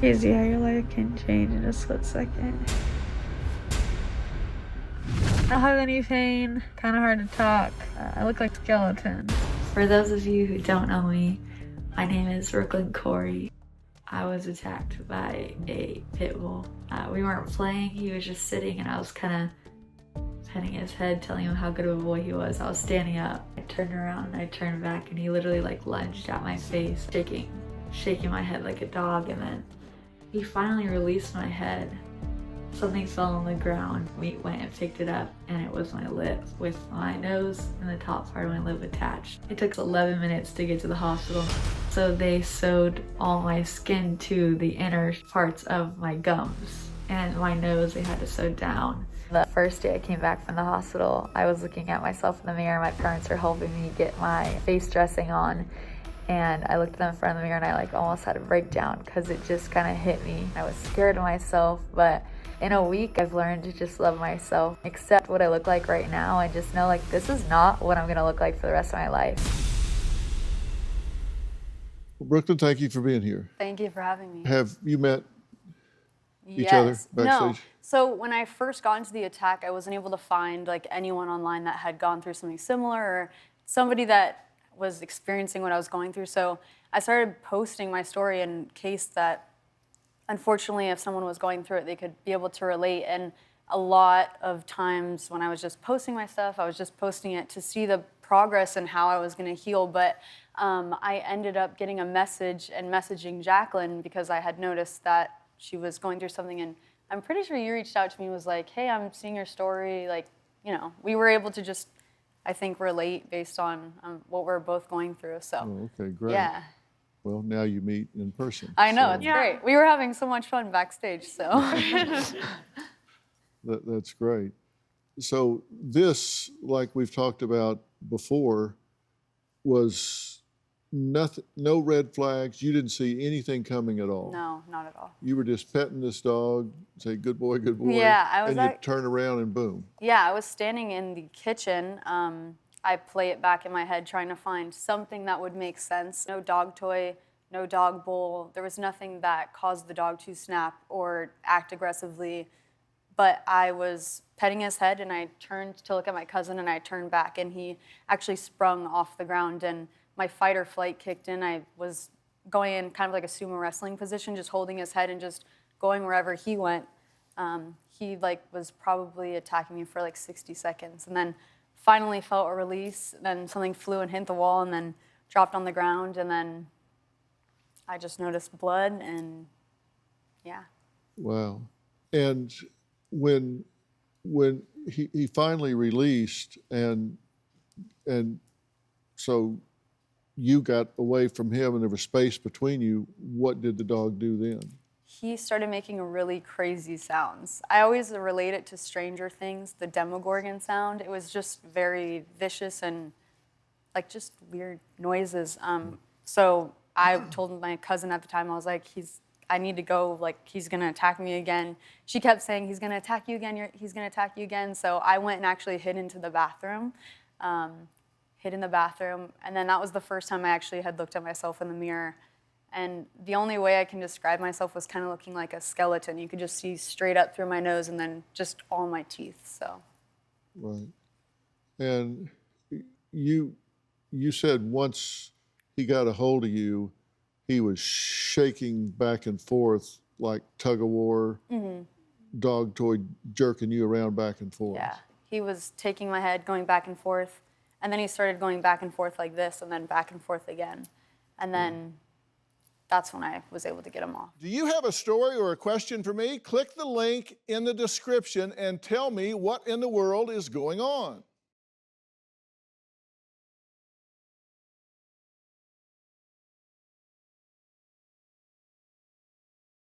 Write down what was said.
Crazy how your life can change in a split second. I don't have any pain, kind of hard to talk. I look like a skeleton. For those of you who don't know me, my name is Brooklinn Khoury. I was attacked by a pit bull. We weren't playing, he was just sitting and I was kind of petting his head, telling him how good of a boy he was. I was standing up, I turned around and I turned back and he literally like lunged at my face, shaking my head like a dog, and then he finally released my head. Something fell on the ground. We went and picked it up and it was my lip with my nose and the top part of my lip attached. It took 11 minutes to get to the hospital. So they sewed all my skin to the inner parts of my gums, and my nose they had to sew down. The first day I came back from the hospital, I was looking at myself in the mirror. My parents were helping me get my face dressing on. And I looked at them in front of the mirror and I like almost had a breakdown because it just kind of hit me. I was scared of myself, but in a week I've learned to just love myself, accept what I look like right now, and just know like this is not what I'm gonna look like for the rest of my life. Well, Brooklinn, thank you for being here. Thank you for having me. Have you met each other backstage? No. So when I first got into the attack, I wasn't able to find like anyone online that had gone through something similar or somebody that was experiencing what I was going through. So I started posting my story in case that, unfortunately, if someone was going through it, they could be able to relate. And a lot of times when I was just posting my stuff, I was just posting it to see the progress and how I was gonna heal. But I ended up getting a message and messaging Jacqueline because I had noticed that she was going through something. And I'm pretty sure you reached out to me and was like, hey, I'm seeing your story. Like, you know, we were able to just, I think, relate based on what we're both going through. So, Oh, okay, great. yeah. Well, now you meet in person. I know, so it's great. We were having so much fun backstage, so. That's great. So this, like we've talked about before, was nothing, no red flags. You didn't see anything coming at all. No, not at all. You were just petting this dog, say, good boy, good boy. Yeah, I was and you turn around and boom. Yeah, I was standing in the kitchen. I play it back in my head trying to find something that would make sense. No dog toy, no dog bowl. There was nothing that caused the dog to snap or act aggressively. But I was petting his head and I turned to look at my cousin and I turned back and he actually sprung off the ground and my fight or flight kicked in. I was going in kind of like a sumo wrestling position, just holding his head and just going wherever he went. He was probably attacking me for like 60 seconds and then finally felt a release. Then something flew and hit the wall and then dropped on the ground. And then I just noticed blood and yeah. Wow. And when he finally released and so you got away from him and there was space between you, what did the dog do then? He started making really crazy sounds. I always relate it to Stranger Things, the Demogorgon sound. It was just very vicious and like just weird noises. So I told my cousin at the time, I was like, I need to go, like he's gonna attack me again. She kept saying, he's gonna attack you again, he's gonna attack you again. So I went and actually hid into the bathroom, and then that was the first time I actually had looked at myself in the mirror. And the only way I can describe myself was kind of looking like a skeleton. You could just see straight up through my nose and then just all my teeth, so. Right. And you said once he got a hold of you, he was shaking back and forth like tug of war, dog toy jerking you around back and forth. Yeah, he was taking my head, going back and forth, and then he started going back and forth like this and then back and forth again. And then that's when I was able to get him off. Do you have a story or a question for me? Click the link in the description and tell me what in the world is going on.